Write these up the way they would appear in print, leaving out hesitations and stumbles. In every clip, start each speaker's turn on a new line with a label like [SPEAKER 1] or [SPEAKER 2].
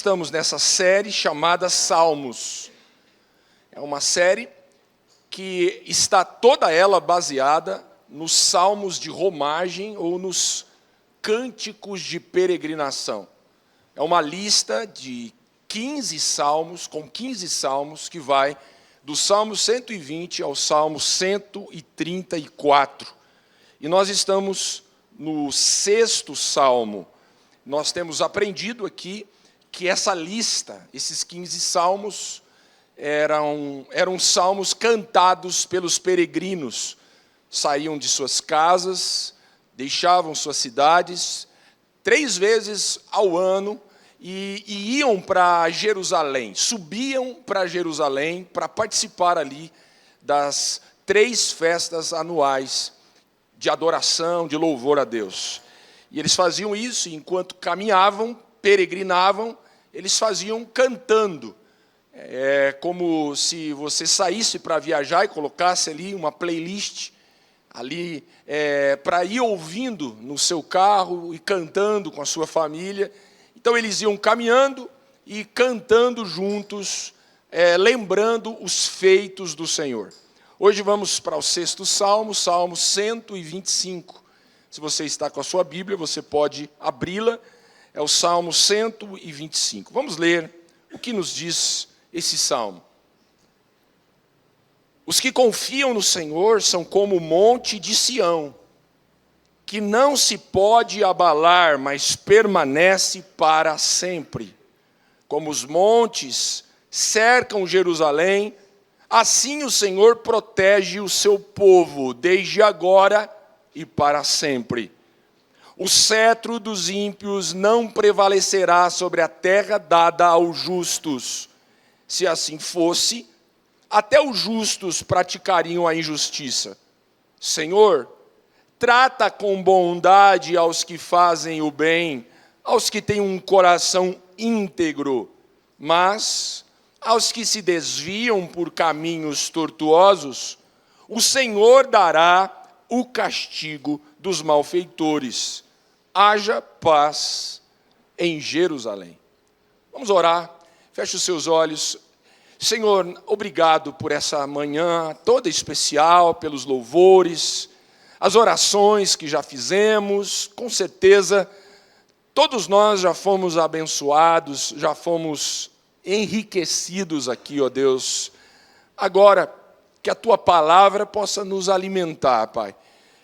[SPEAKER 1] estamos nessa série chamada Salmos. É uma série que está toda ela baseada nos salmos de romagem ou nos cânticos de peregrinação. É uma lista de 15 salmos, com 15 salmos, que vai do Salmo 120 ao Salmo 134. E nós estamos no 6º Salmo. Nós temos aprendido aqui que essa lista, esses 15 salmos, eram salmos cantados pelos peregrinos. Saíam de suas casas, deixavam suas cidades, 3 vezes ao ano, e iam para Jerusalém, subiam para Jerusalém para participar ali das 3 festas anuais de adoração, de louvor a Deus. E eles faziam isso enquanto caminhavam, peregrinavam, eles faziam cantando. É como se você saísse para viajar e colocasse ali uma playlist ali para ir ouvindo no seu carro e cantando com a sua família. Então eles iam caminhando e cantando juntos, lembrando os feitos do Senhor. Hoje vamos para o 6º Salmo, Salmo 125. Se você está com a sua Bíblia, você pode abri-la. É o Salmo 125. Vamos ler o que nos diz esse Salmo. Os que confiam no Senhor são como o monte de Sião, que não se pode abalar, mas permanece para sempre. Como os montes cercam Jerusalém, assim o Senhor protege o seu povo, desde agora e para sempre. O cetro dos ímpios não prevalecerá sobre a terra dada aos justos. Se assim fosse, até os justos praticariam a injustiça. Senhor, trata com bondade aos que fazem o bem, aos que têm um coração íntegro, mas aos que se desviam por caminhos tortuosos, o Senhor dará o castigo dos malfeitores. Haja paz em Jerusalém. Vamos orar. Feche os seus olhos. Senhor, obrigado por essa manhã toda especial, pelos louvores, as orações que já fizemos. Com certeza, todos nós já fomos abençoados, já fomos enriquecidos aqui, ó Deus. Agora, que a Tua palavra possa nos alimentar, Pai.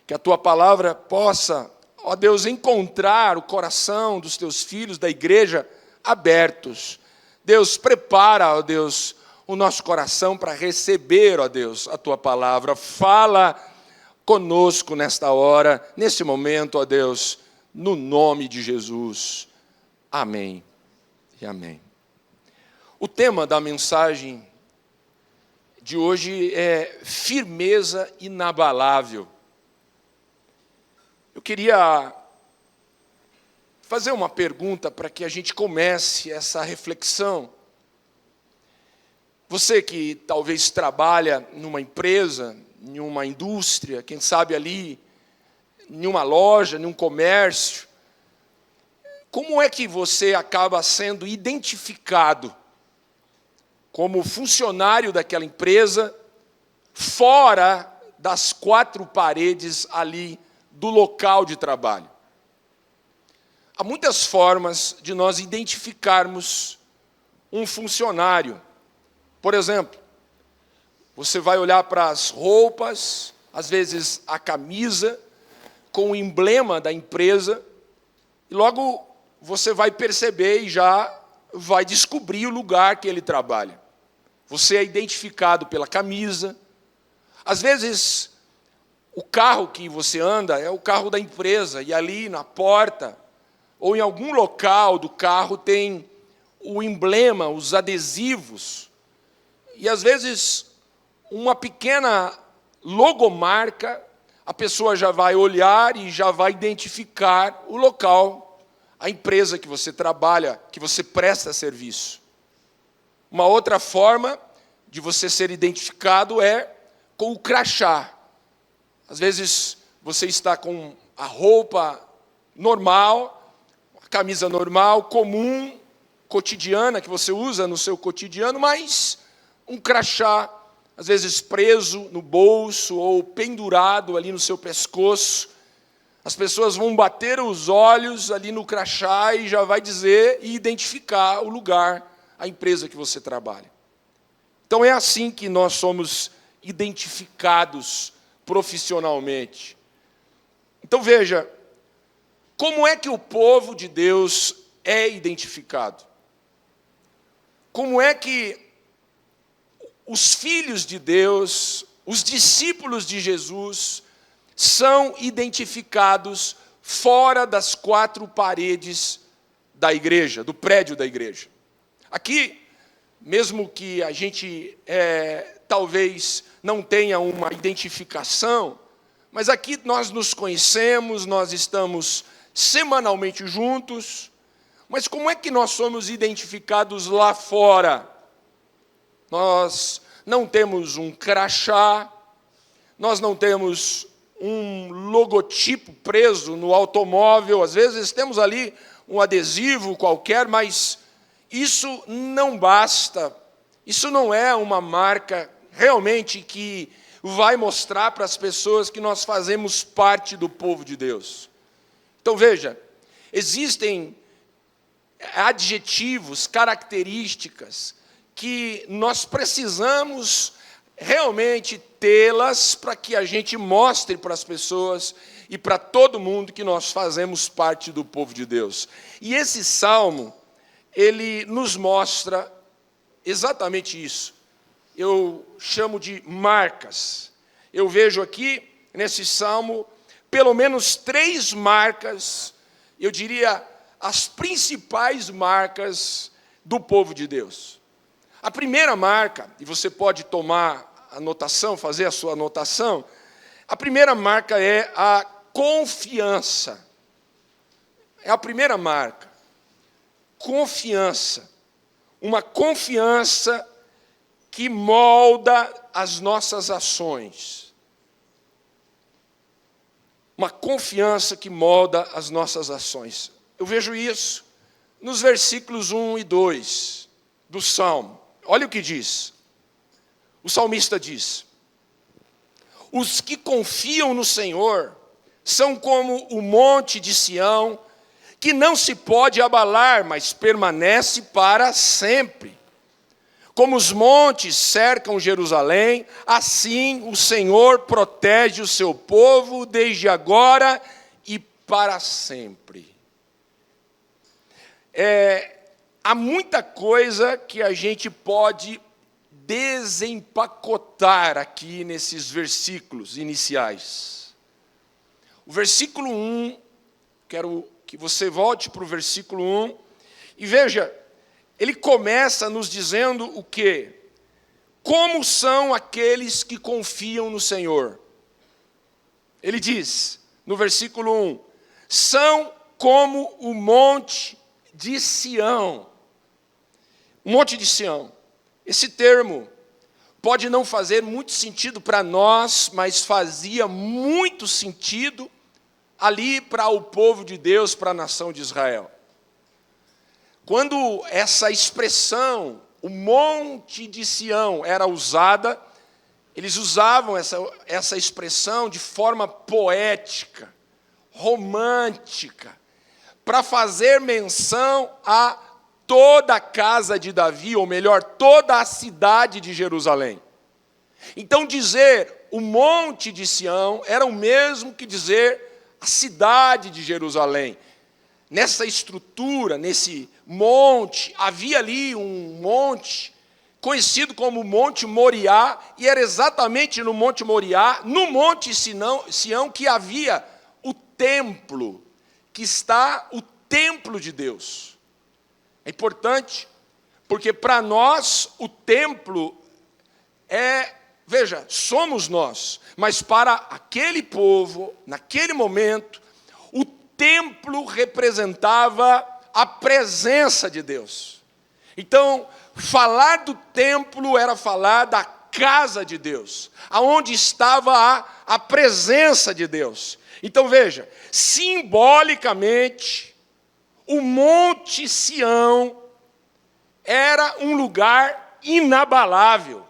[SPEAKER 1] Que a Tua palavra possa, ó Deus, encontrar o coração dos Teus filhos da igreja abertos. Deus, prepara, ó Deus, o nosso coração para receber, ó Deus, a Tua palavra. Fala conosco nesta hora, nesse momento, ó Deus, no nome de Jesus. Amém e amém. O tema da mensagem de hoje é firmeza inabalável. Eu queria fazer uma pergunta para que a gente comece essa reflexão. Você que talvez trabalha numa empresa, em uma indústria, quem sabe ali, em uma loja, em um comércio, como é que você acaba sendo identificado como funcionário daquela empresa, fora das 4 paredes ali do local de trabalho? Há muitas formas de nós identificarmos um funcionário. Por exemplo, você vai olhar para as roupas, às vezes a camisa, com o emblema da empresa, e logo você vai perceber e já vai descobrir o lugar que ele trabalha. Você é identificado pela camisa. Às vezes, o carro que você anda é o carro da empresa, e ali na porta, ou em algum local do carro, tem o emblema, os adesivos. E às vezes, uma pequena logomarca, a pessoa já vai olhar e já vai identificar o local, a empresa que você trabalha, que você presta serviço. Uma outra forma de você ser identificado é com o crachá. Às vezes, você está com a roupa normal, a camisa normal, comum, cotidiana que você usa no seu cotidiano, mas um crachá, às vezes preso no bolso ou pendurado ali no seu pescoço. As pessoas vão bater os olhos ali no crachá e já vai dizer e identificar o lugar, a empresa que você trabalha. Então é assim que nós somos identificados profissionalmente. Então veja, como é que o povo de Deus é identificado? Como é que os filhos de Deus, os discípulos de Jesus, são identificados fora das quatro paredes da igreja, do prédio da igreja? Aqui, mesmo que a gente talvez não tenha uma identificação, mas aqui nós nos conhecemos, nós estamos semanalmente juntos, mas como é que nós somos identificados lá fora? Nós não temos um crachá, nós não temos um logotipo preso no automóvel, às vezes temos ali um adesivo qualquer, mas isso não basta, isso não é uma marca realmente que vai mostrar para as pessoas que nós fazemos parte do povo de Deus. Então veja, existem adjetivos, características que nós precisamos realmente tê-las para que a gente mostre para as pessoas e para todo mundo que nós fazemos parte do povo de Deus. E esse salmo, ele nos mostra exatamente isso. Eu chamo de marcas. Eu vejo aqui, nesse salmo, pelo menos 3 marcas, eu diria, as principais marcas do povo de Deus. A primeira marca, e você pode tomar anotação, fazer a sua anotação, a primeira marca é a confiança. É a primeira marca. Confiança. Uma confiança que molda as nossas ações. Uma confiança que molda as nossas ações. Eu vejo isso nos versículos 1 e 2 do Salmo. Olha o que diz. O salmista diz: os que confiam no Senhor são como o monte de Sião, que não se pode abalar, mas permanece para sempre. Como os montes cercam Jerusalém, assim o Senhor protege o seu povo desde agora e para sempre. Há muita coisa que a gente pode desempacotar aqui nesses versículos iniciais. O versículo 1, quero que você volte para o versículo 1, e veja, ele começa nos dizendo o quê? Como são aqueles que confiam no Senhor? Ele diz, no versículo 1, são como o monte de Sião. Monte de Sião. Esse termo pode não fazer muito sentido para nós, mas fazia muito sentido ali para o povo de Deus, para a nação de Israel. Quando essa expressão, o monte de Sião, era usada, eles usavam essa expressão de forma poética, romântica, para fazer menção a toda a casa de Davi, ou melhor, toda a cidade de Jerusalém. Então dizer o monte de Sião era o mesmo que dizer a cidade de Jerusalém. Nessa estrutura, nesse monte, havia ali um monte conhecido como Monte Moriá, e era exatamente no Monte Moriá, no Monte Sião, que havia o templo, que está o templo de Deus. É importante, porque para nós o templo veja, somos nós, mas para aquele povo, naquele momento, o templo representava a presença de Deus. Então, falar do templo era falar da casa de Deus, aonde estava a presença de Deus. Então veja, simbolicamente, o Monte Sião era um lugar inabalável.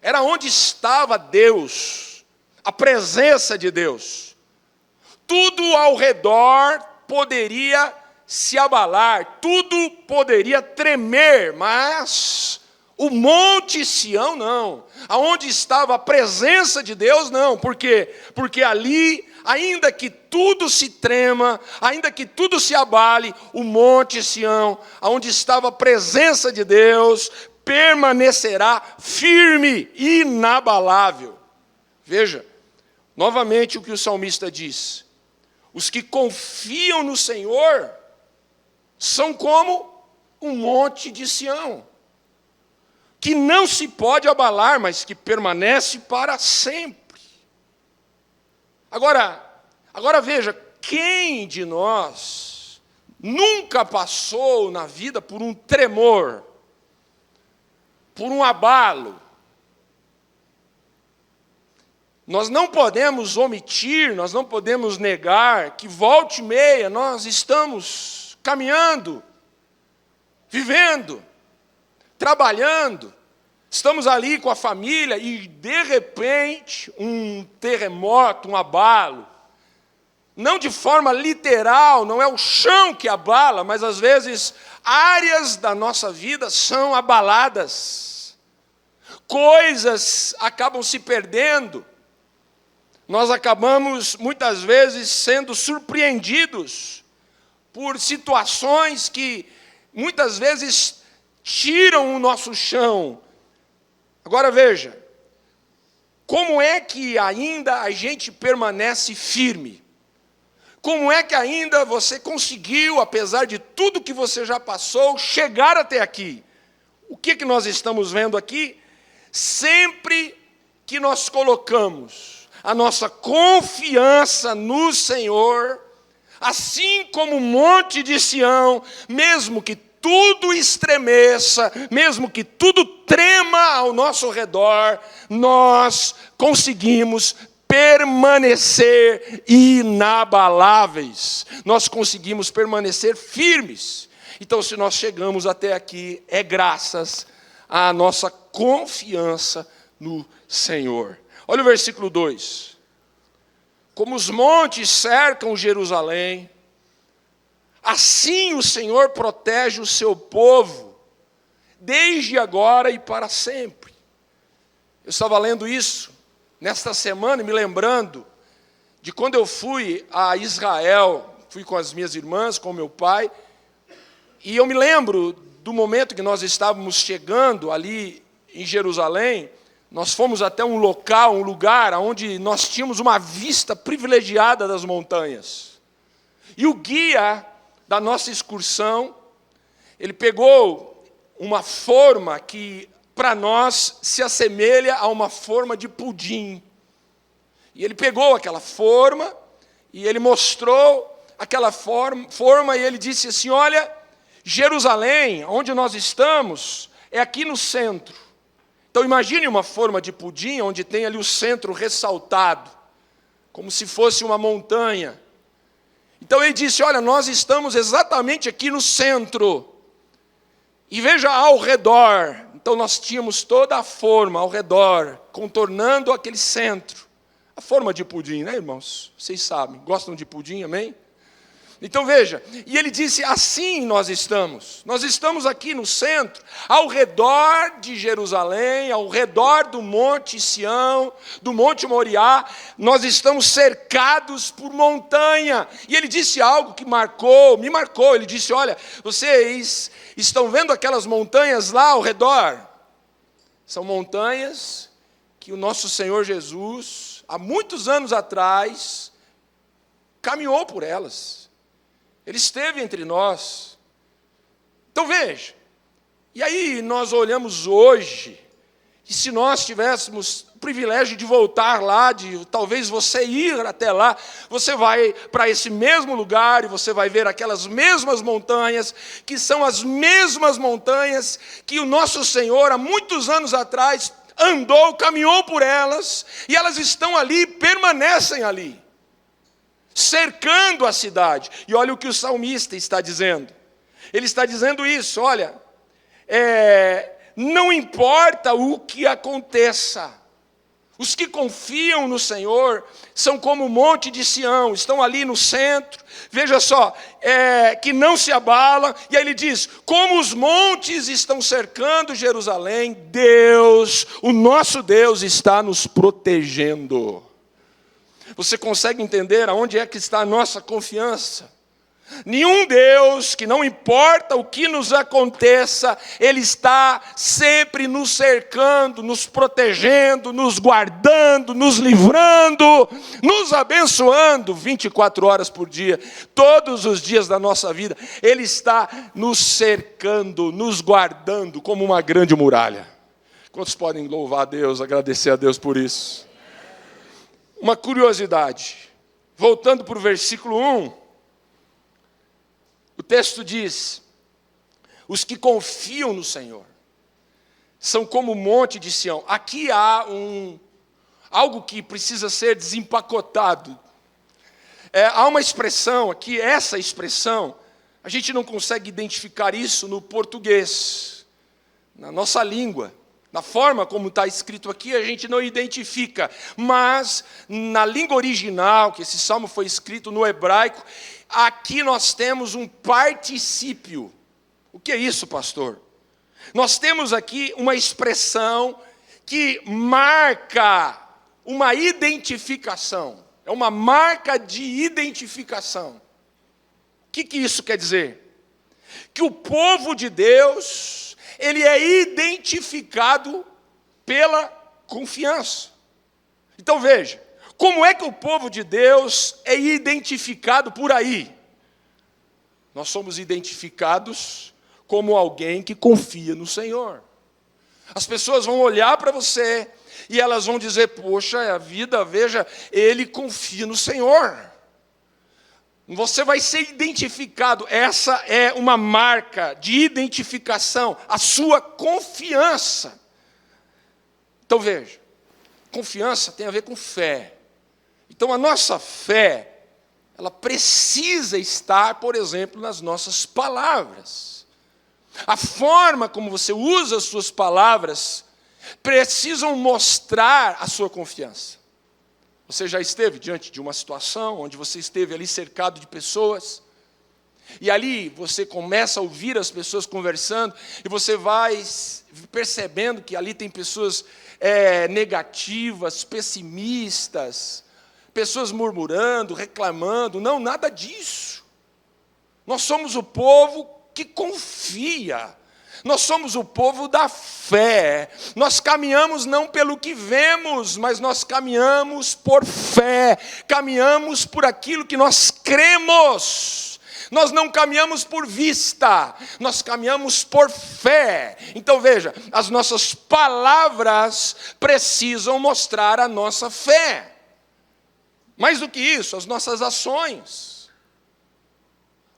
[SPEAKER 1] Era onde estava Deus, a presença de Deus. Tudo ao redor poderia se abalar, tudo poderia tremer, mas o Monte Sião não. Aonde estava a presença de Deus, não. Por quê? Porque ali, ainda que tudo se trema, ainda que tudo se abale, o Monte Sião, aonde estava a presença de Deus, permanecerá firme, inabalável. Veja, novamente o que o salmista diz. Os que confiam no Senhor são como um monte de Sião, que não se pode abalar, mas que permanece para sempre. Agora veja, quem de nós nunca passou na vida por um tremor, por um abalo? Nós não podemos omitir, nós não podemos negar que volta e meia nós estamos caminhando, vivendo, trabalhando, estamos ali com a família e de repente um terremoto, um abalo, não de forma literal, não é o chão que abala, mas às vezes áreas da nossa vida são abaladas, coisas acabam se perdendo, nós acabamos muitas vezes sendo surpreendidos por situações que muitas vezes tiram o nosso chão. Agora veja, como é que ainda a gente permanece firme? Como é que ainda você conseguiu, apesar de tudo que você já passou, chegar até aqui? O que nós estamos vendo aqui? Sempre que nós colocamos a nossa confiança no Senhor, assim como o monte de Sião, mesmo que tudo estremeça, mesmo que tudo trema ao nosso redor, nós conseguimos permanecer inabaláveis, nós conseguimos permanecer firmes. Então, se nós chegamos até aqui, é graças à nossa confiança no Senhor. Olha o versículo 2. Como os montes cercam Jerusalém, assim o Senhor protege o seu povo, desde agora e para sempre. Eu estava lendo isso nesta semana, me lembrando de quando eu fui a Israel, fui com as minhas irmãs, com meu pai, e eu me lembro do momento que nós estávamos chegando ali em Jerusalém. Nós fomos até um local, um lugar onde nós tínhamos uma vista privilegiada das montanhas. E o guia da nossa excursão, ele pegou uma forma que para nós se assemelha a uma forma de pudim. E ele pegou aquela forma e ele mostrou aquela forma e ele disse assim: olha, Jerusalém, onde nós estamos, é aqui no centro. Então imagine uma forma de pudim onde tem ali o centro ressaltado, como se fosse uma montanha. Então ele disse: olha, nós estamos exatamente aqui no centro. E veja ao redor. Então nós tínhamos toda a forma ao redor, contornando aquele centro. A forma de pudim, né, irmãos? Vocês sabem, gostam de pudim, amém? Então veja, e ele disse: assim nós estamos aqui no centro, ao redor de Jerusalém, ao redor do Monte Sião, do Monte Moriá, nós estamos cercados por montanha. E ele disse algo que me marcou, ele disse: olha, vocês estão vendo aquelas montanhas lá ao redor? São montanhas que o nosso Senhor Jesus, há muitos anos atrás, caminhou por elas. Ele esteve entre nós. Então veja, e aí nós olhamos hoje, e se nós tivéssemos o privilégio de voltar lá, de talvez você ir até lá, você vai para esse mesmo lugar e você vai ver aquelas mesmas montanhas, que são as mesmas montanhas que o nosso Senhor, há muitos anos atrás, andou, caminhou por elas, e elas estão ali, permanecem ali, cercando a cidade. E olha o que o salmista está dizendo. Ele está dizendo isso: olha, não importa o que aconteça. Os que confiam no Senhor são como o monte de Sião, estão ali no centro, veja só, que não se abalam, e aí ele diz, como os montes estão cercando Jerusalém, Deus, o nosso Deus está nos protegendo. Você consegue entender aonde é que está a nossa confiança? Nenhum Deus, que não importa o que nos aconteça, Ele está sempre nos cercando, nos protegendo, nos guardando, nos livrando, nos abençoando 24 horas por dia, todos os dias da nossa vida. Ele está nos cercando, nos guardando como uma grande muralha. Quantos podem louvar a Deus, agradecer a Deus por isso? Uma curiosidade, voltando para o versículo 1, o texto diz, os que confiam no Senhor são como o monte de Sião. Aqui há algo que precisa ser desempacotado. Há uma expressão aqui, essa expressão, a gente não consegue identificar isso no português, na nossa língua. Na forma como está escrito aqui, a gente não identifica, mas na língua original, que esse salmo foi escrito no hebraico, aqui nós temos um particípio. O que é isso, pastor? Nós temos aqui uma expressão que marca uma identificação. É uma marca de identificação. O que isso quer dizer? Que o povo de Deus, ele é identificado pela confiança. Então veja, como é que o povo de Deus é identificado por aí? Nós somos identificados como alguém que confia no Senhor. As pessoas vão olhar para você e elas vão dizer, poxa, a vida, veja, ele confia no Senhor. Você vai ser identificado, essa é uma marca de identificação, a sua confiança. Então veja, confiança tem a ver com fé. Então a nossa fé, ela precisa estar, por exemplo, nas nossas palavras. A forma como você usa as suas palavras precisam mostrar a sua confiança. Você já esteve diante de uma situação onde você esteve ali cercado de pessoas, e ali você começa a ouvir as pessoas conversando, e você vai percebendo que ali tem pessoas negativas, pessimistas, pessoas murmurando, reclamando. Não, nada disso. Nós somos o povo que confia. Nós somos o povo da fé. Nós caminhamos não pelo que vemos, mas nós caminhamos por fé. Caminhamos por aquilo que nós cremos. Nós não caminhamos por vista, nós caminhamos por fé. Então veja, as nossas palavras precisam mostrar a nossa fé. Mais do que isso, as nossas ações.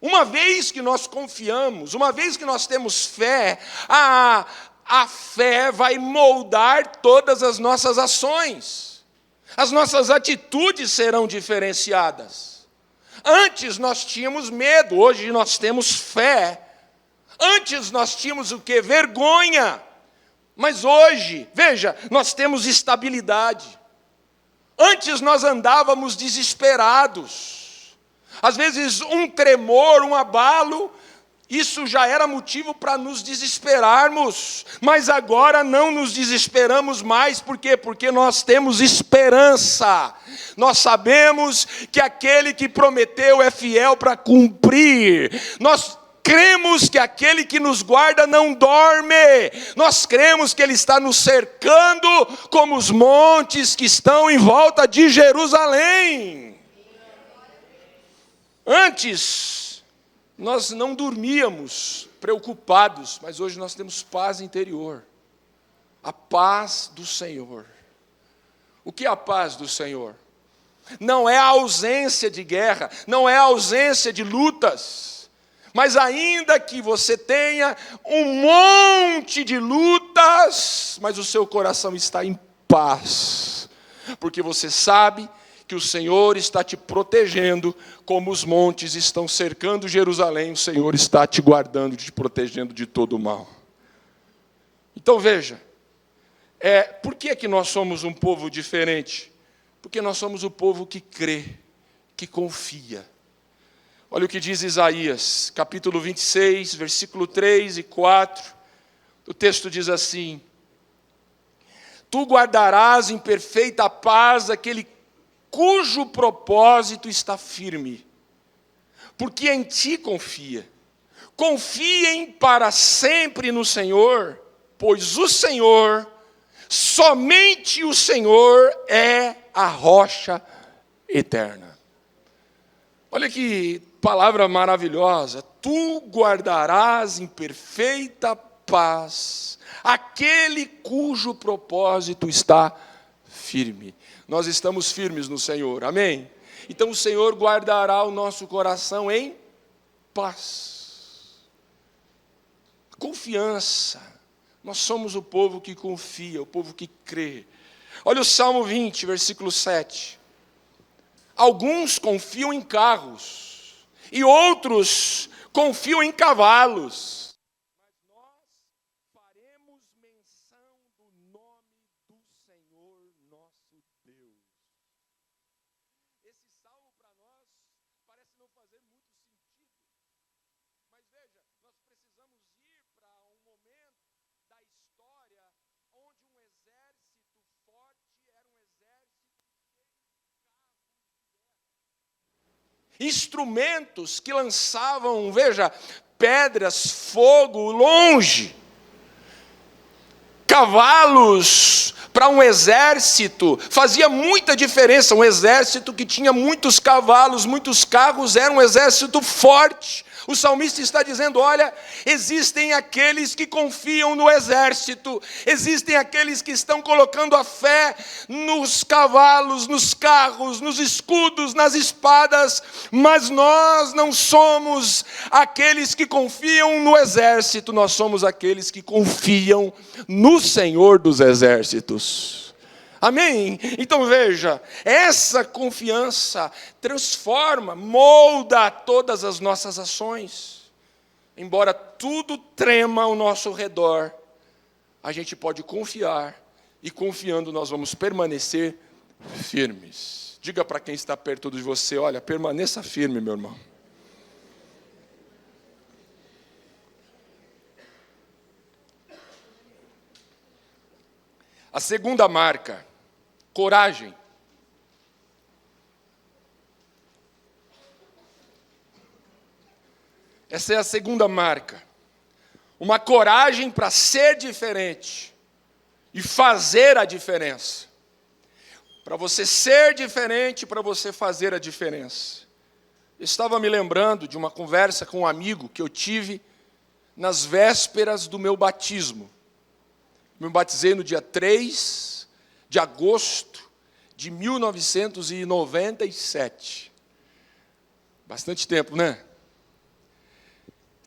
[SPEAKER 1] Uma vez que nós confiamos, uma vez que nós temos fé, a fé vai moldar todas as nossas ações. As nossas atitudes serão diferenciadas. Antes nós tínhamos medo, hoje nós temos fé. Antes nós tínhamos o quê? Vergonha. Mas hoje, veja, nós temos estabilidade. Antes nós andávamos desesperados. Às vezes um tremor, um abalo, isso já era motivo para nos desesperarmos. Mas agora não nos desesperamos mais. Por quê? Porque nós temos esperança. Nós sabemos que aquele que prometeu é fiel para cumprir. Nós cremos que aquele que nos guarda não dorme. Nós cremos que Ele está nos cercando como os montes que estão em volta de Jerusalém. Antes, nós não dormíamos preocupados, mas hoje nós temos paz interior. A paz do Senhor. O que é a paz do Senhor? Não é a ausência de guerra, não é a ausência de lutas. Mas ainda que você tenha um monte de lutas, mas o seu coração está em paz. Porque você sabe que o Senhor está te protegendo, como os montes estão cercando Jerusalém, o Senhor está te guardando, te protegendo de todo o mal. Então veja, por que é que nós somos um povo diferente? Porque nós somos o povo que crê, que confia. Olha o que diz Isaías, capítulo 26, versículo 3 e 4. O texto diz assim: Tu guardarás em perfeita paz aquele cujo propósito está firme, porque em ti confia. Confiem para sempre no Senhor, pois o Senhor, somente o Senhor é a rocha eterna. Olha que palavra maravilhosa. Tu guardarás em perfeita paz aquele cujo propósito está firme. Nós estamos firmes no Senhor, amém? Então o Senhor guardará o nosso coração em paz. Confiança. Nós somos o povo que confia, o povo que crê. Olha o Salmo 20, versículo 7. Alguns confiam em carros, e outros confiam em cavalos. Mas nós faremos menção do nome do Senhor nosso Deus. Esse salmo para nós parece não fazer muito sentido. Mas veja, nós precisamos ir para um momento da história onde um exército forte era um exército instrumentos que lançavam, veja, pedras, fogo longe. Cavalos para um exército fazia muita diferença. Um exército que tinha muitos cavalos, muitos carros, era um exército forte. O salmista está dizendo, olha, existem aqueles que confiam no exército, existem aqueles que estão colocando a fé nos cavalos, nos carros, nos escudos, nas espadas, mas nós não somos aqueles que confiam no exército, nós somos aqueles que confiam no Senhor dos exércitos. Amém? Então veja, essa confiança transforma, molda todas as nossas ações. Embora tudo trema ao nosso redor, a gente pode confiar, e confiando nós vamos permanecer firmes. Diga para quem está perto de você, olha, permaneça firme, meu irmão. A segunda marca, coragem. Essa é a segunda marca. Uma coragem para ser diferente e fazer a diferença. Para você ser diferente, para você fazer a diferença. Eu estava me lembrando de uma conversa com um amigo que eu tive nas vésperas do meu batismo. Me batizei no dia 3 de agosto de 1997. Bastante tempo, né?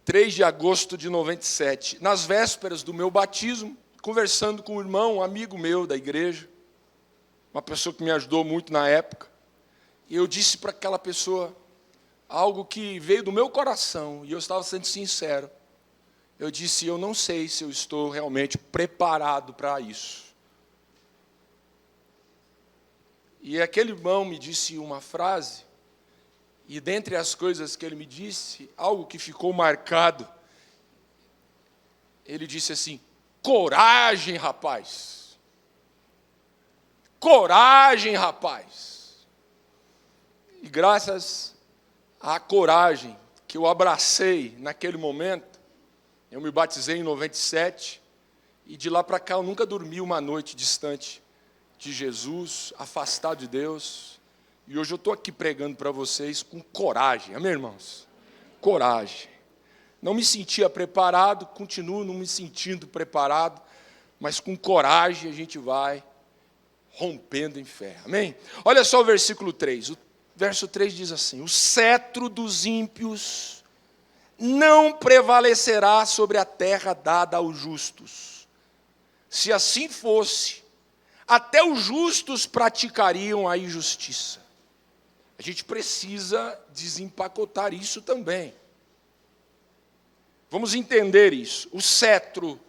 [SPEAKER 1] 3 de agosto de 97. Nas vésperas do meu batismo, conversando com um irmão, um amigo meu da igreja, uma pessoa que me ajudou muito na época, e eu disse para aquela pessoa algo que veio do meu coração, e eu estava sendo sincero. Eu disse, eu não sei se eu estou realmente preparado para isso. E aquele irmão me disse uma frase, e dentre as coisas que ele me disse, algo que ficou marcado, ele disse assim, coragem, rapaz. Coragem, rapaz. E graças à coragem que eu abracei naquele momento, eu me batizei em 97, e de lá para cá eu nunca dormi uma noite distante de Jesus, afastado de Deus. E hoje eu estou aqui pregando para vocês com coragem, amém, irmãos? Coragem. Não me sentia preparado, continuo não me sentindo preparado, mas com coragem a gente vai rompendo em fé, amém? Olha só o versículo 3. O verso 3 diz assim, o cetro dos ímpios não prevalecerá sobre a terra dada aos justos. Se assim fosse, até os justos praticariam a injustiça. A gente precisa desempacotar isso também. Vamos entender isso. O cetro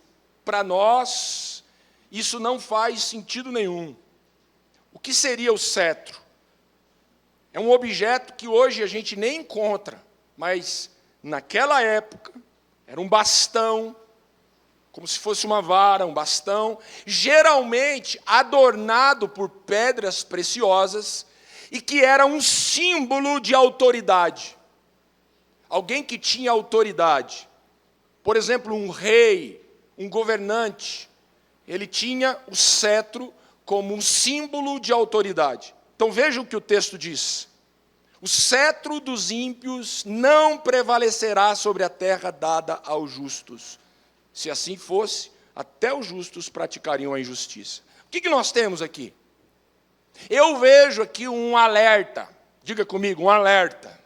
[SPEAKER 1] para nós, isso não faz sentido nenhum. O que seria o cetro? É um objeto que hoje a gente nem encontra, mas naquela época era um bastão, como se fosse uma vara, um bastão, geralmente adornado por pedras preciosas, e que era um símbolo de autoridade. Alguém que tinha autoridade. Por exemplo, um rei, um governante, ele tinha o cetro como um símbolo de autoridade. Então vejam o que o texto diz. O cetro dos ímpios não prevalecerá sobre a terra dada aos justos. Se assim fosse, até os justos praticariam a injustiça. O que nós temos aqui? Eu vejo aqui um alerta. Diga comigo, um alerta.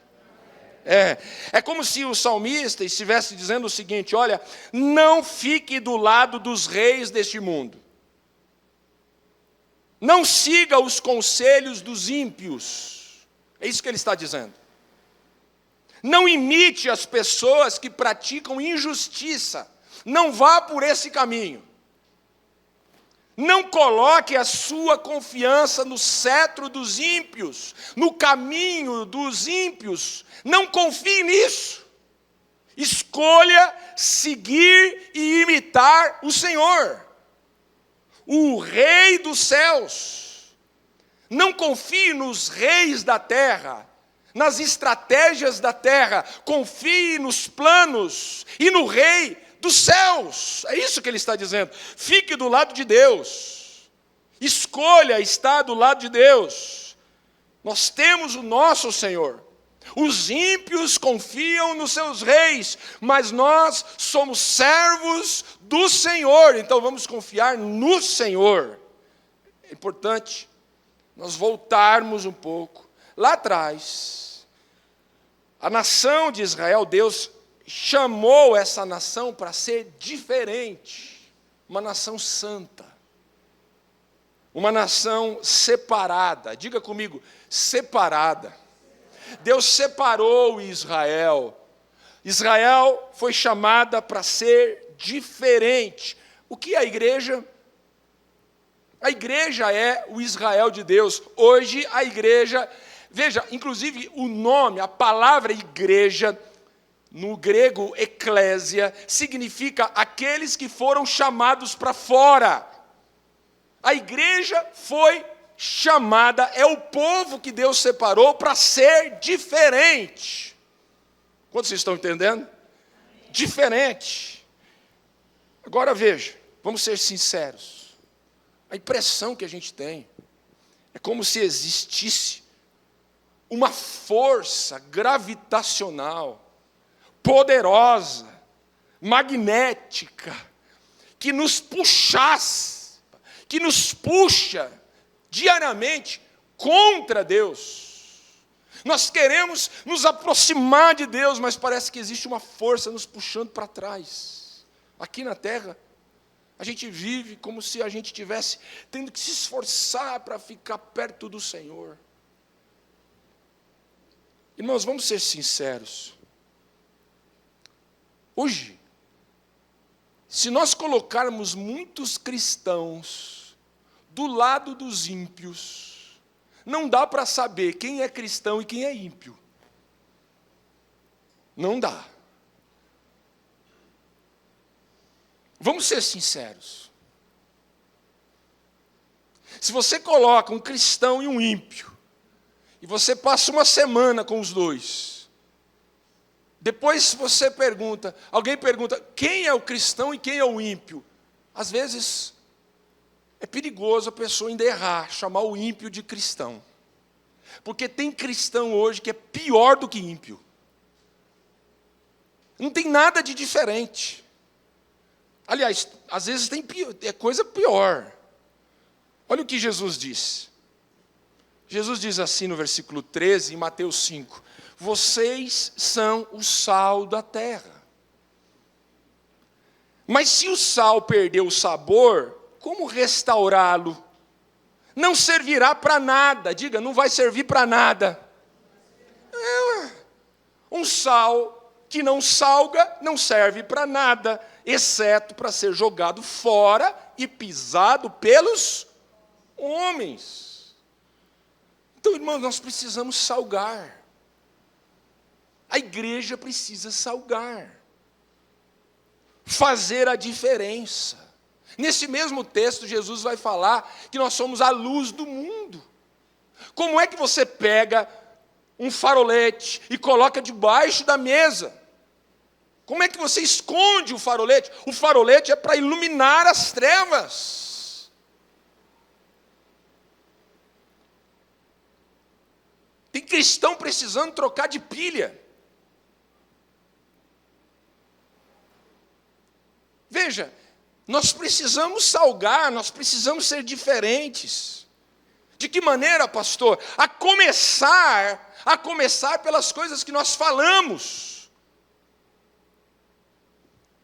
[SPEAKER 1] É como se o salmista estivesse dizendo o seguinte: olha, não fique do lado dos reis deste mundo. Não siga os conselhos dos ímpios. É isso que ele está dizendo. Não imite as pessoas que praticam injustiça. Não vá por esse caminho. Não coloque a sua confiança no cetro dos ímpios, no caminho dos ímpios. Não confie nisso. Escolha seguir e imitar o Senhor, o Rei dos céus. Não confie nos reis da terra, nas estratégias da terra. Confie nos planos e no Rei dos céus. É isso que ele está dizendo. Fique do lado de Deus. Escolha estar do lado de Deus. Nós temos o nosso Senhor. Os ímpios confiam nos seus reis, mas nós somos servos do Senhor, então vamos confiar no Senhor. É importante nós voltarmos um pouco. Lá atrás, a nação de Israel, Deus chamou essa nação para ser diferente, uma nação santa, uma nação separada. Diga comigo, separada. Deus separou Israel. Israel foi chamada para ser diferente. O que é a igreja? A igreja é o Israel de Deus. Hoje a igreja, veja, inclusive o nome, a palavra igreja, no grego eclésia, significa aqueles que foram chamados para fora. A igreja foi chamada, é o povo que Deus separou para ser diferente. Quantos vocês estão entendendo? Diferente. Agora veja, vamos ser sinceros. A impressão que a gente tem é como se existisse uma força gravitacional, poderosa, magnética, que nos puxasse, que nos puxa diariamente contra Deus. Nós queremos nos aproximar de Deus, mas parece que existe uma força nos puxando para trás. Aqui na terra, a gente vive como se a gente estivesse tendo que se esforçar para ficar perto do Senhor. Irmãos, vamos ser sinceros. Hoje, se nós colocarmos muitos cristãos do lado dos ímpios, não dá para saber quem é cristão e quem é ímpio. Não dá. Vamos ser sinceros. Se você coloca um cristão e um ímpio, e você passa uma semana com os dois, depois você pergunta, alguém pergunta, quem é o cristão e quem é o ímpio? Às vezes, é perigoso a pessoa ainda errar, chamar o ímpio de cristão. Porque tem cristão hoje que é pior do que ímpio. Não tem nada de diferente. Aliás, às vezes tem coisa pior. Olha o que Jesus diz. Jesus diz assim no versículo 13, em Mateus 5. Vocês são o sal da terra. Mas se o sal perder o sabor, como restaurá-lo? Não servirá para nada. Diga, não vai servir para nada. Um sal que não salga, não serve para nada. exceto para ser jogado fora e pisado pelos homens. Então, irmãos, nós precisamos salgar. A igreja precisa salgar. Fazer a diferença. Nesse mesmo texto, Jesus vai falar que nós somos a luz do mundo. Como é que você pega um farolete e coloca debaixo da mesa? Como é que você esconde o farolete? O farolete é para iluminar as trevas. Tem cristão precisando trocar de pilha. Veja, nós precisamos salgar, nós precisamos ser diferentes. De que maneira, pastor? A começar pelas coisas que nós falamos.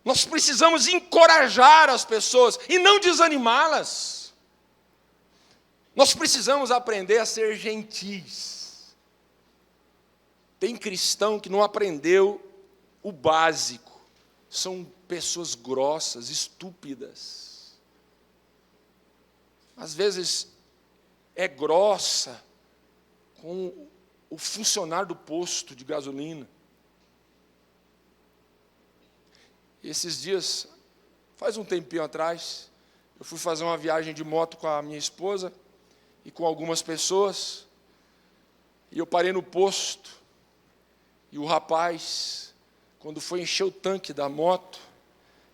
[SPEAKER 1] Nós precisamos encorajar as pessoas e não desanimá-las. Nós precisamos aprender a ser gentis. Tem cristão que não aprendeu o básico. São pessoas grossas, estúpidas. Às vezes é grossa com o funcionário do posto de gasolina. Esses dias, faz um tempinho atrás, eu fui fazer uma viagem de moto com a minha esposa e com algumas pessoas, e eu parei no posto, e o rapaz, quando foi encher o tanque da moto,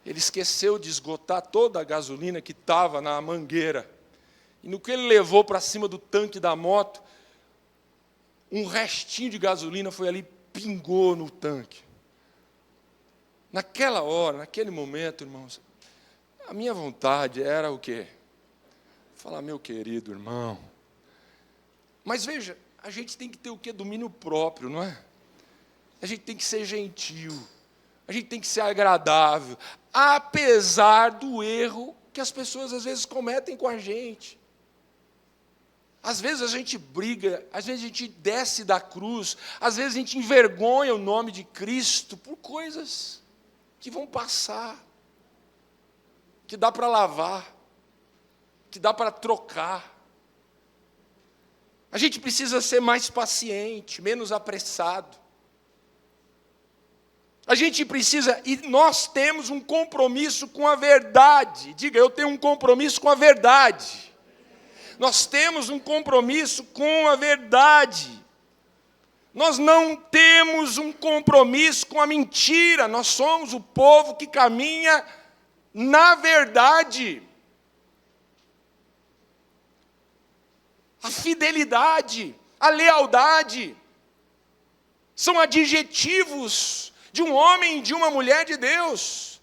[SPEAKER 1] ele esqueceu de esgotar toda a gasolina que estava na mangueira. E no que ele levou para cima do tanque da moto, um restinho de gasolina foi ali, pingou no tanque. Naquela hora, naquele momento, irmãos, a minha vontade era o quê? Falar, meu querido irmão. Mas veja, a gente tem que ter o quê? Domínio próprio, não é? A gente tem que ser gentil. A gente tem que ser agradável. Apesar do erro que as pessoas às vezes cometem com a gente. Às vezes a gente briga, às vezes a gente desce da cruz, às vezes a gente envergonha o nome de Cristo por coisas que vão passar, que dá para lavar, que dá para trocar. A gente precisa ser mais paciente, menos apressado. A gente precisa, e nós temos um compromisso com a verdade. Diga, eu tenho um compromisso com a verdade. Nós temos um compromisso com a verdade. Nós não temos um compromisso com a mentira. Nós somos o povo que caminha na verdade. A fidelidade, a lealdade, são adjetivos de um homem e de uma mulher de Deus.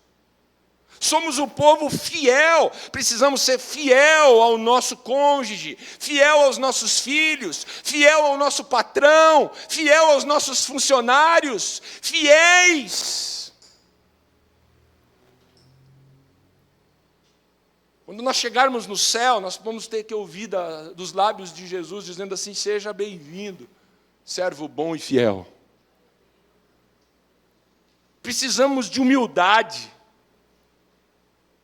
[SPEAKER 1] Somos o povo fiel, precisamos ser fiel ao nosso cônjuge, fiel aos nossos filhos, fiel ao nosso patrão, fiel aos nossos funcionários, fiéis. Quando nós chegarmos no céu, nós vamos ter que ouvir dos lábios de Jesus dizendo assim, seja bem-vindo, servo bom e fiel. Precisamos de humildade.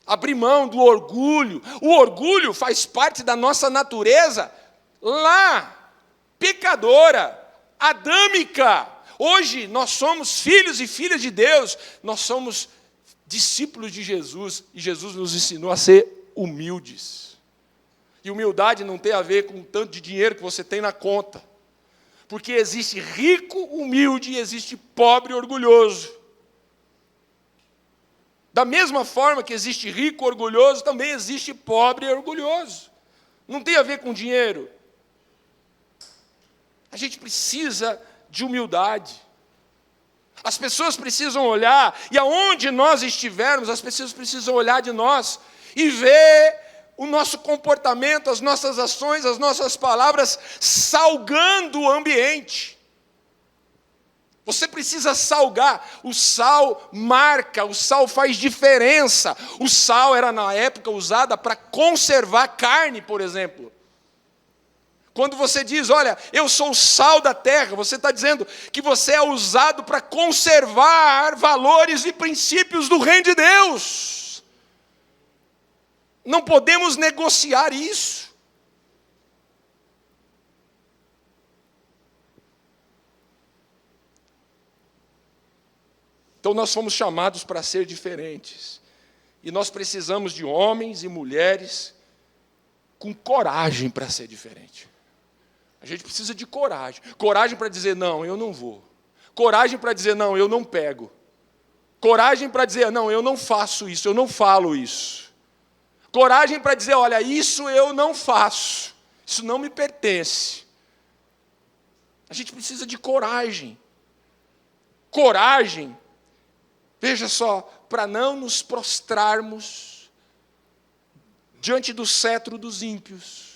[SPEAKER 1] Abrir mão do orgulho. O orgulho faz parte da nossa natureza lá, pecadora, adâmica. Hoje nós somos filhos e filhas de Deus, nós somos discípulos de Jesus, e Jesus nos ensinou a ser humildes. E humildade não tem a ver com o tanto de dinheiro que você tem na conta, porque existe rico, humilde, e existe pobre, orgulhoso. Da mesma forma que existe rico, orgulhoso, também existe pobre e orgulhoso. Não tem a ver com dinheiro. A gente precisa de humildade. As pessoas precisam olhar, e aonde nós estivermos, as pessoas precisam olhar de nós e ver o nosso comportamento, as nossas ações, as nossas palavras salgando o ambiente. Você precisa salgar. O sal marca, o sal faz diferença. O sal era, na época, usado para conservar carne, por exemplo. Quando você diz, olha, eu sou o sal da terra, você está dizendo que você é usado para conservar valores e princípios do reino de Deus. Não podemos negociar isso. Então nós fomos chamados para ser diferentes. E nós precisamos de homens e mulheres com coragem para ser diferente. A gente precisa de coragem. Coragem para dizer, não, eu não vou. Coragem para dizer, não, eu não pego. Coragem para dizer, não, eu não faço isso, eu não falo isso. Coragem para dizer, olha, isso eu não faço. Isso não me pertence. A gente precisa de coragem. Coragem, veja só, para não nos prostrarmos diante do cetro dos ímpios,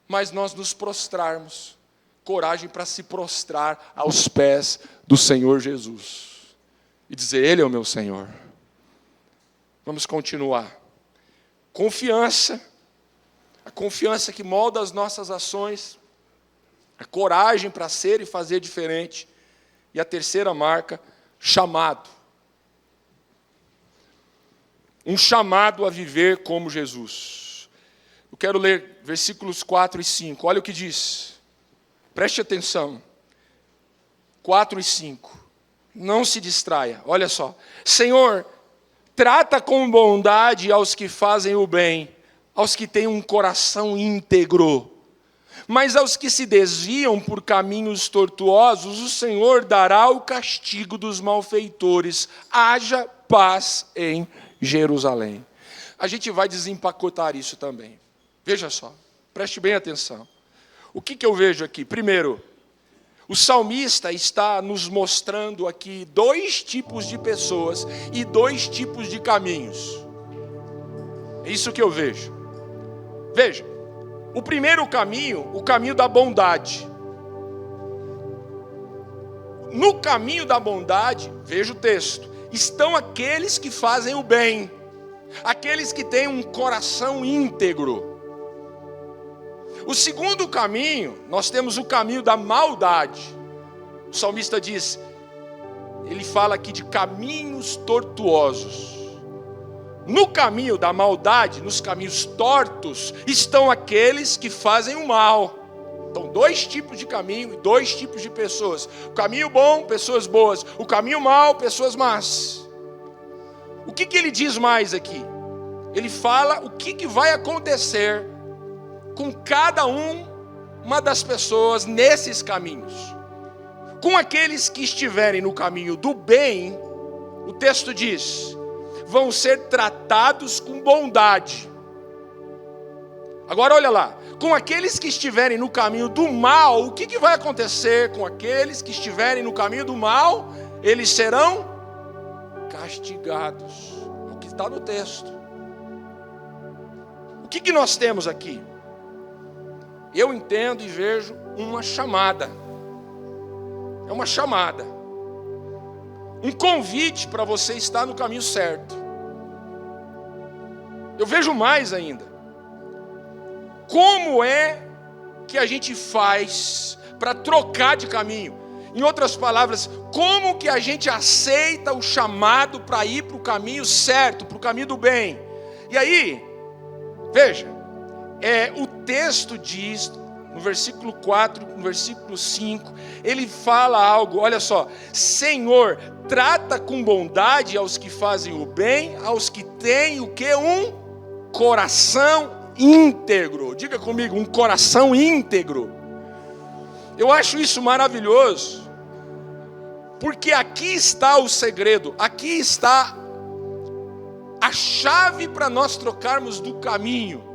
[SPEAKER 1] mas nós nos prostrarmos, coragem para se prostrar aos pés do Senhor Jesus, e dizer, Ele é o meu Senhor. Vamos continuar. Confiança, a confiança que molda as nossas ações, a coragem para ser e fazer diferente, e a terceira marca, chamado. Um chamado a viver como Jesus. Eu quero ler versículos 4 e 5. Olha o que diz. Preste atenção. 4 e 5. Não se distraia. Olha só. Senhor, trata com bondade aos que fazem o bem, aos que têm um coração íntegro. Mas aos que se desviam por caminhos tortuosos, o Senhor dará o castigo dos malfeitores. Haja paz em Jerusalém. A gente vai desempacotar isso também. Veja só, preste bem atenção. O que eu vejo aqui? Primeiro, o salmista está nos mostrando aqui dois tipos de pessoas e dois tipos de caminhos. É isso que eu vejo. Veja, o primeiro caminho, o caminho da bondade. No caminho da bondade, veja o texto, estão aqueles que fazem o bem, aqueles que têm um coração íntegro. O segundo caminho, nós temos o caminho da maldade. O salmista diz, ele fala aqui de caminhos tortuosos. No caminho da maldade, nos caminhos tortos, estão aqueles que fazem o mal. Então, dois tipos de caminho e dois tipos de pessoas. O caminho bom, pessoas boas. O caminho mau, pessoas más. O que ele diz mais aqui? Ele fala o que vai acontecer com cada uma das pessoas nesses caminhos. Com aqueles que estiverem no caminho do bem, o texto diz, vão ser tratados com bondade. Agora olha lá, com aqueles que estiverem no caminho do mal, o que vai acontecer com aqueles que estiverem no caminho do mal? Eles serão castigados. É o que está no texto. O que nós temos aqui? Eu entendo e vejo uma chamada. É uma chamada. Um convite para você estar no caminho certo. Eu vejo mais ainda. Como é que a gente faz para trocar de caminho? Em outras palavras, como que a gente aceita o chamado para ir para o caminho certo, para o caminho do bem? E aí, veja, o texto diz, no versículo 4, no versículo 5, ele fala algo, olha só, Senhor, trata com bondade aos que fazem o bem, aos que têm o que? Um coração íntegro. Diga comigo, um coração íntegro. Eu acho isso maravilhoso, porque aqui está o segredo, aqui está a chave para nós trocarmos do caminho.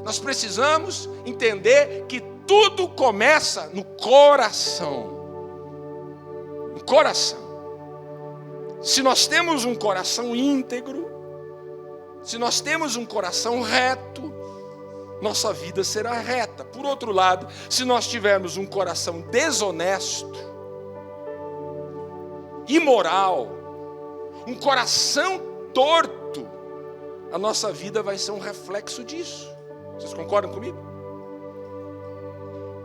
[SPEAKER 1] Nós precisamos entender que tudo começa no coração. No coração. Se nós temos um coração íntegro, se nós temos um coração reto, nossa vida será reta. Por outro lado, se nós tivermos um coração desonesto, imoral, um coração torto, a nossa vida vai ser um reflexo disso. Vocês concordam comigo?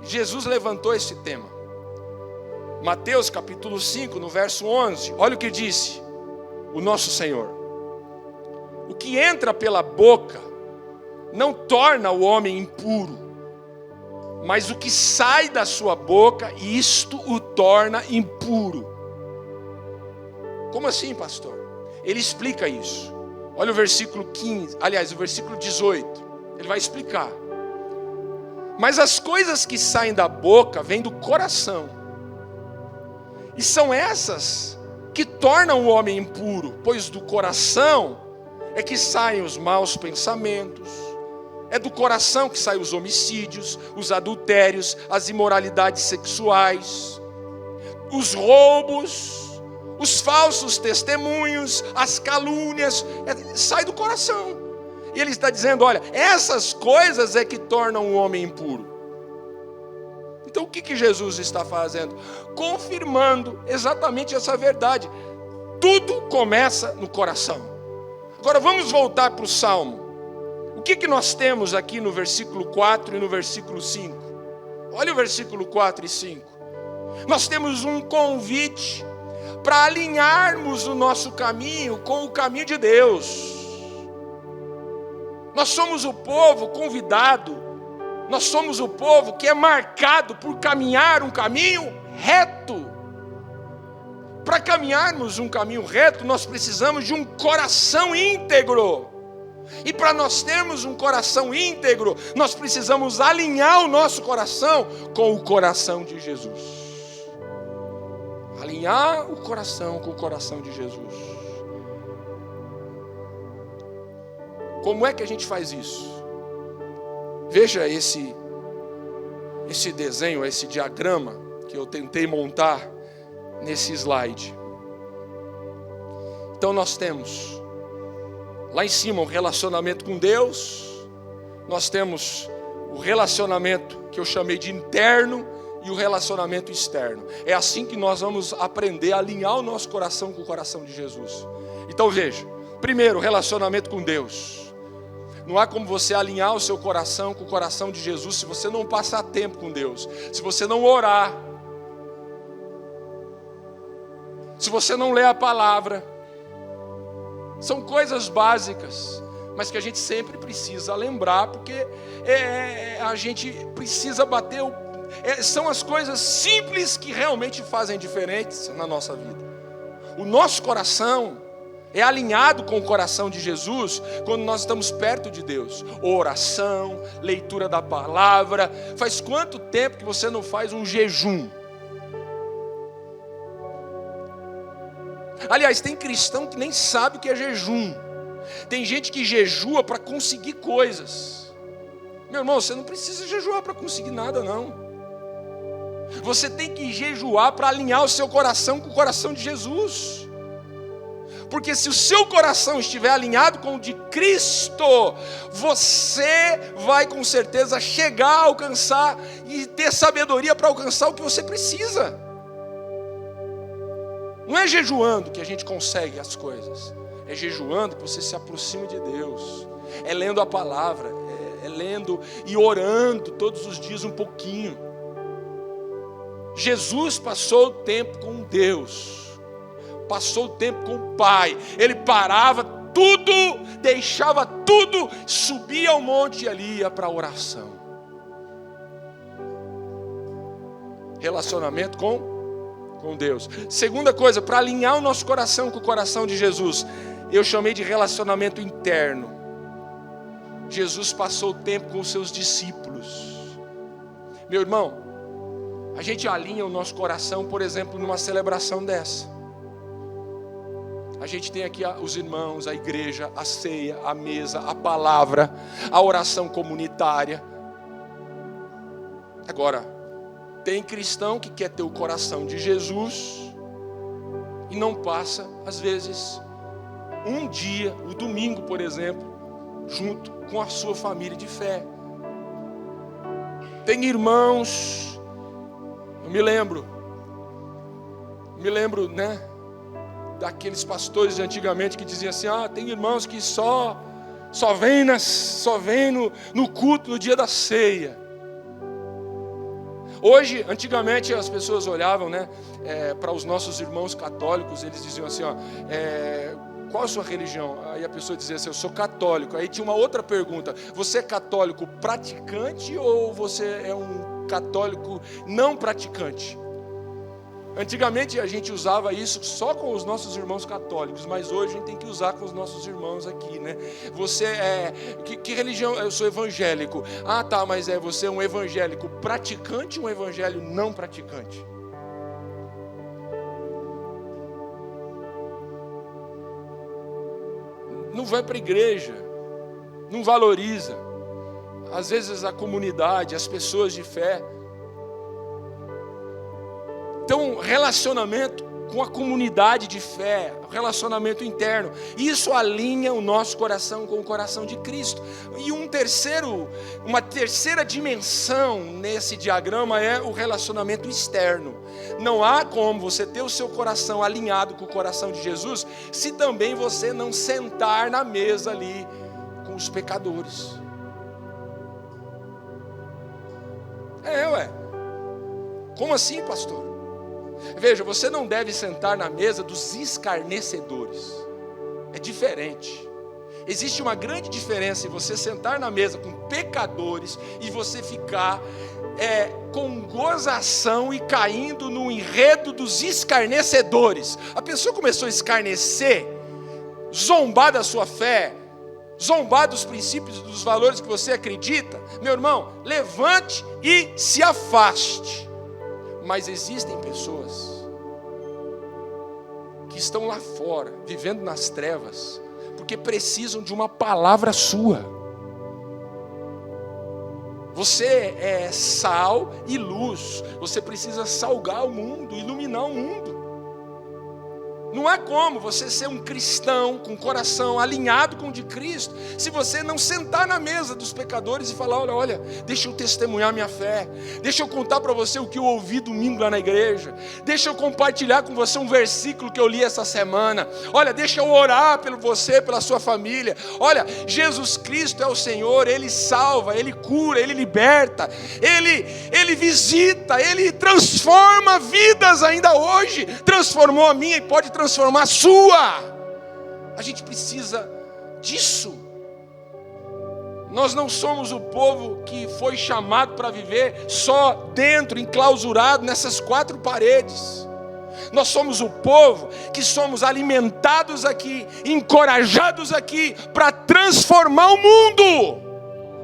[SPEAKER 1] Jesus levantou esse tema. Mateus capítulo 5, no verso 11, olha o que disse o nosso Senhor: o que entra pela boca não torna o homem impuro, mas o que sai da sua boca, isto o torna impuro. Como assim, pastor? Ele explica isso. Olha o versículo 15, aliás, o versículo 18. Ele vai explicar. Mas as coisas que saem da boca vêm do coração, e são essas que tornam o homem impuro, pois do coração é que saem os maus pensamentos, é do coração que saem os homicídios, os adultérios, as imoralidades sexuais, os roubos, os falsos testemunhos, as calúnias, sai do coração. E ele está dizendo, olha, essas coisas é que tornam o homem impuro. Então o que Jesus está fazendo? Confirmando exatamente essa verdade. Tudo começa no coração. Agora vamos voltar para o Salmo. O que nós temos aqui no versículo 4 e no versículo 5? Olha o versículo 4 e 5. Nós temos um convite para alinharmos o nosso caminho com o caminho de Deus. Nós somos o povo convidado. Nós somos o povo que é marcado por caminhar um caminho reto. Para caminharmos um caminho reto, nós precisamos de um coração íntegro. E para nós termos um coração íntegro, nós precisamos alinhar o nosso coração com o coração de Jesus. Alinhar o coração com o coração de Jesus. Como é que a gente faz isso? Veja esse desenho, esse diagrama que eu tentei montar nesse slide. Então nós temos lá em cima um relacionamento com Deus, nós temos o relacionamento que eu chamei de interno e o relacionamento externo. É assim que nós vamos aprender a alinhar o nosso coração com o coração de Jesus. Então veja, primeiro, relacionamento com Deus. Não há como você alinhar o seu coração com o coração de Jesus se você não passar tempo com Deus, se você não orar, se você não ler a palavra. São coisas básicas, mas que a gente sempre precisa lembrar, porque a gente precisa bater são as coisas simples que realmente fazem diferença na nossa vida. O nosso coração é alinhado com o coração de Jesus quando nós estamos perto de Deus. Oração, leitura da palavra. Faz quanto tempo que você não faz um jejum? Aliás, tem cristão que nem sabe o que é jejum. Tem gente que jejua para conseguir coisas. Meu irmão, você não precisa jejuar para conseguir nada, não. Você tem que jejuar para alinhar o seu coração com o coração de Jesus. Porque se o seu coração estiver alinhado com o de Cristo, você vai com certeza chegar a alcançar e ter sabedoria para alcançar o que você precisa. Não é jejuando que a gente consegue as coisas. É jejuando que você se aproxima de Deus. É lendo a palavra, é lendo e orando todos os dias um pouquinho. Jesus passou o tempo com Deus. Passou o tempo com o Pai. Ele parava tudo, deixava tudo, subia ao monte e ali ia para a oração. Relacionamento com Deus. Segunda coisa, para alinhar o nosso coração com o coração de Jesus, eu chamei de relacionamento interno. Jesus passou o tempo com os seus discípulos. Meu irmão, a gente alinha o nosso coração, por exemplo, numa celebração dessa. A gente tem aqui os irmãos, a igreja, a ceia, a mesa, a palavra, a oração comunitária. Agora, tem cristão que quer ter o coração de Jesus e não passa, às vezes, um dia, o domingo, por exemplo, junto com a sua família de fé. Tem irmãos, eu me lembro, né? Daqueles pastores de antigamente que diziam assim: tem irmãos que só vem no culto no dia da ceia. Hoje, antigamente as pessoas olhavam, né, para os nossos irmãos católicos, eles diziam assim, ó, qual a sua religião? Aí a pessoa dizia assim, eu sou católico. Aí tinha uma outra pergunta, você é católico praticante ou você é um católico não praticante? Antigamente a gente usava isso só com os nossos irmãos católicos, mas hoje a gente tem que usar com os nossos irmãos aqui, né? Você que religião? Eu sou evangélico. Ah, tá, mas você é um evangélico praticante ou um evangelho não praticante? Não vai para a igreja, não valoriza, às vezes a comunidade, as pessoas de fé. Então, relacionamento com a comunidade de fé, relacionamento interno, isso alinha o nosso coração com o coração de Cristo. E uma terceira dimensão nesse diagrama é o relacionamento externo. Não há como você ter o seu coração alinhado com o coração de Jesus, se também você não sentar na mesa ali com os pecadores. Como assim, pastor? Veja, você não deve sentar na mesa dos escarnecedores. É diferente. Existe uma grande diferença em você sentar na mesa com pecadores e você ficar com gozação e caindo no enredo dos escarnecedores. A pessoa começou a escarnecer, zombar da sua fé, zombar dos princípios, dos valores que você acredita. Meu irmão, levante e se afaste. Mas existem pessoas que estão lá fora, vivendo nas trevas, porque precisam de uma palavra sua. Você é sal e luz, você precisa salgar o mundo, iluminar o mundo. Não há como você ser um cristão com o coração alinhado com o de Cristo, se você não sentar na mesa dos pecadores e falar, olha, deixa eu testemunhar minha fé, deixa eu contar para você o que eu ouvi domingo lá na igreja, deixa eu compartilhar com você um versículo que eu li essa semana, olha, deixa eu orar pelo você, pela sua família, olha, Jesus Cristo é o Senhor, Ele salva, Ele cura, Ele liberta, Ele visita, Ele transforma vidas ainda hoje, transformou a minha e pode transformar a sua. A gente precisa disso. Nós não somos o povo que foi chamado para viver só dentro, enclausurado nessas quatro paredes. Nós somos o povo que somos alimentados aqui, encorajados aqui para transformar o mundo,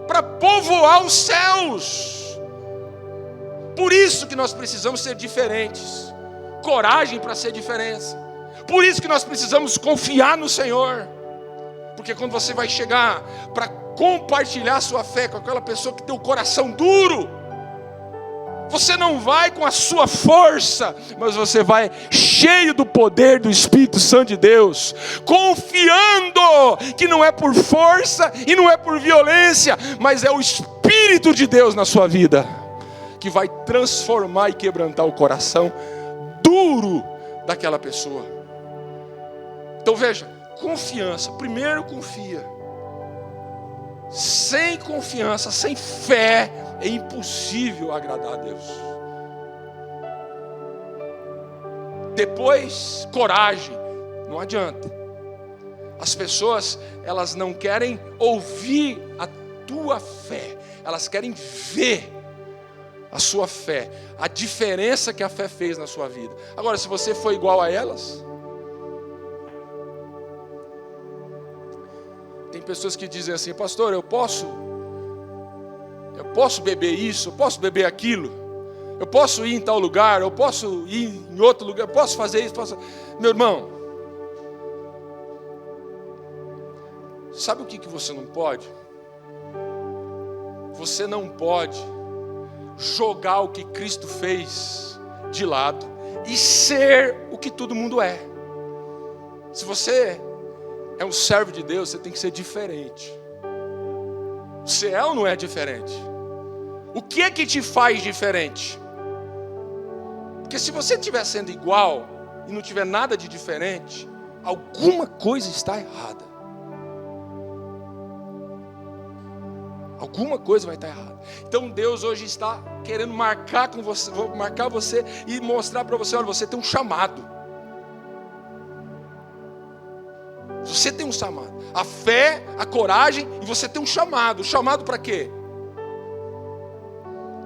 [SPEAKER 1] para povoar os céus. Por isso que nós precisamos ser diferentes, coragem para ser diferença. Por isso que nós precisamos confiar no Senhor, porque quando você vai chegar para compartilhar a sua fé com aquela pessoa que tem o coração duro, você não vai com a sua força, mas você vai cheio do poder do Espírito Santo de Deus, confiando que não é por força e não é por violência, mas é o Espírito de Deus na sua vida, que vai transformar e quebrantar o coração duro daquela pessoa. Então veja, confiança, primeiro confia. Sem confiança, sem fé, é impossível agradar a Deus. Depois, coragem, não adianta. As pessoas, elas não querem ouvir a tua fé, elas querem ver a sua fé, a diferença que a fé fez na sua vida. Agora, se você for igual a elas, tem pessoas que dizem assim, pastor, eu posso beber isso, eu posso beber aquilo, eu posso ir em tal lugar, eu posso ir em outro lugar, eu posso fazer isso, Meu irmão, sabe o que você não pode? Você não pode jogar o que Cristo fez de lado e ser o que todo mundo é. Se você é um servo de Deus, você tem que ser diferente. Você é ou não é diferente? O que é que te faz diferente? Porque se você estiver sendo igual e não tiver nada de diferente, alguma coisa está errada. Alguma coisa vai estar errada. Então Deus hoje está querendo marcar com você, vou marcar você e mostrar para você, olha, você tem um chamado. Você tem um chamado. A fé, a coragem, e você tem um chamado. O chamado para quê?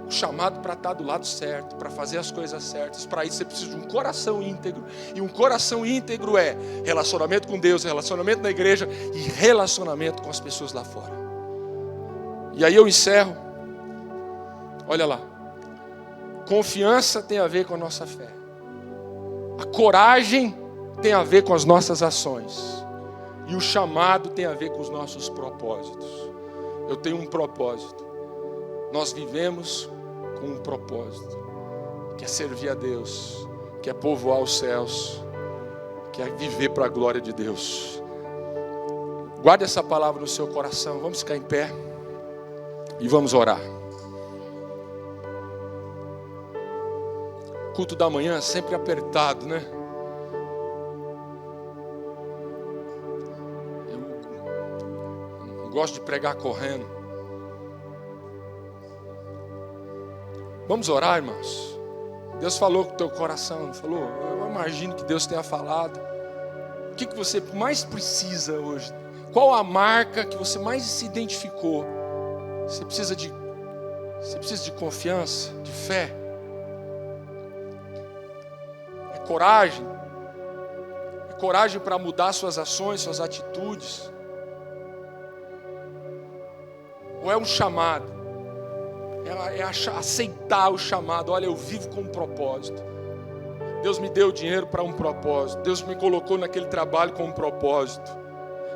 [SPEAKER 1] O chamado para estar do lado certo, para fazer as coisas certas. Para isso você precisa de um coração íntegro. E um coração íntegro é relacionamento com Deus, relacionamento na igreja e relacionamento com as pessoas lá fora. E aí eu encerro. Olha lá. Confiança tem a ver com a nossa fé. A coragem tem a ver com as nossas ações. E o chamado tem a ver com os nossos propósitos. Eu tenho um propósito. Nós vivemos com um propósito. Que é servir a Deus. Que é povoar os céus. Que é viver para a glória de Deus. Guarde essa palavra no seu coração. Vamos ficar em pé. E vamos orar. Culto da manhã sempre apertado, né? Eu não gosto de pregar correndo. Vamos orar, irmãos. Deus falou com o teu coração, não falou? Eu imagino que Deus tenha falado. O que você mais precisa hoje? Qual a marca que você mais se identificou? Você precisa de confiança, de fé. É coragem. É coragem para mudar suas ações, suas atitudes. Ou é um chamado? É aceitar o chamado. Olha, eu vivo com um propósito. Deus me deu dinheiro para um propósito. Deus me colocou naquele trabalho com um propósito.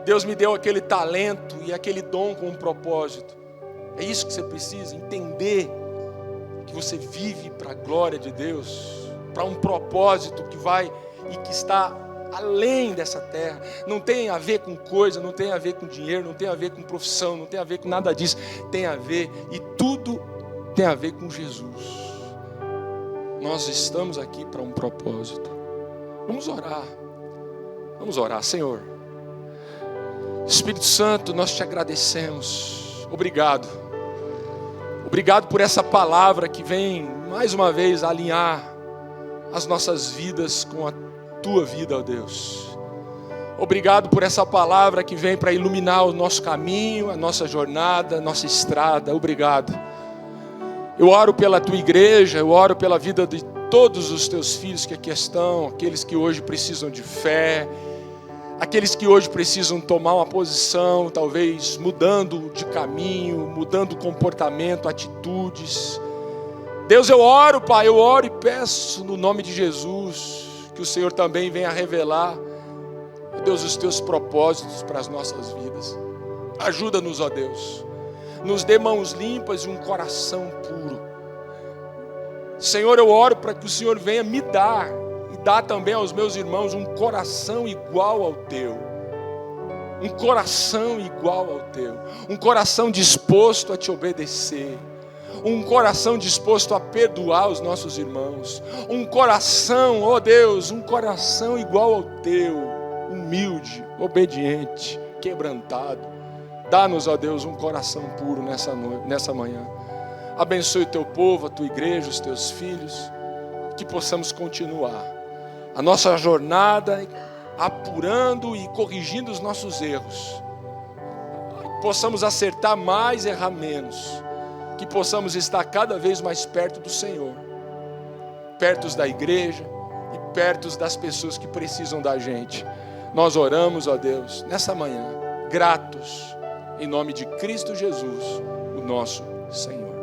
[SPEAKER 1] Deus me deu aquele talento e aquele dom com um propósito. É isso que você precisa, entender que você vive para a glória de Deus, para um propósito que vai e que está além dessa terra. Não tem a ver com coisa, não tem a ver com dinheiro, não tem a ver com profissão, não tem a ver com nada disso. Tem a ver, e tudo tem a ver com Jesus. Nós estamos aqui para um propósito. Vamos orar. Vamos orar, Senhor. Espírito Santo, nós te agradecemos. Obrigado. Obrigado por essa palavra que vem mais uma vez alinhar as nossas vidas com a tua vida, ó Deus. Obrigado por essa palavra que vem para iluminar o nosso caminho, a nossa jornada, a nossa estrada. Obrigado. Eu oro pela tua igreja, eu oro pela vida de todos os teus filhos que aqui estão, aqueles que hoje precisam de fé, aqueles que hoje precisam tomar uma posição, talvez mudando de caminho, mudando comportamento, atitudes. Deus, eu oro, Pai, eu oro e peço no nome de Jesus, que o Senhor também venha revelar, Deus, os teus propósitos para as nossas vidas. Ajuda-nos, ó Deus. Nos dê mãos limpas e um coração puro. Senhor, eu oro para que o Senhor venha me dar e dar também aos meus irmãos um coração igual ao teu. Um coração igual ao teu. Um coração disposto a te obedecer. Um coração disposto a perdoar os nossos irmãos. Um coração, ó Deus, um coração igual ao teu. Humilde, obediente, quebrantado. Dá-nos, ó Deus, um coração puro nessa manhã. Abençoe o teu povo, a tua igreja, os teus filhos. Que possamos continuar a nossa jornada, apurando e corrigindo os nossos erros. Que possamos acertar mais e errar menos. Que possamos estar cada vez mais perto do Senhor. Perto da igreja e perto das pessoas que precisam da gente. Nós oramos, ó Deus, nessa manhã, gratos, em nome de Cristo Jesus, o nosso Senhor.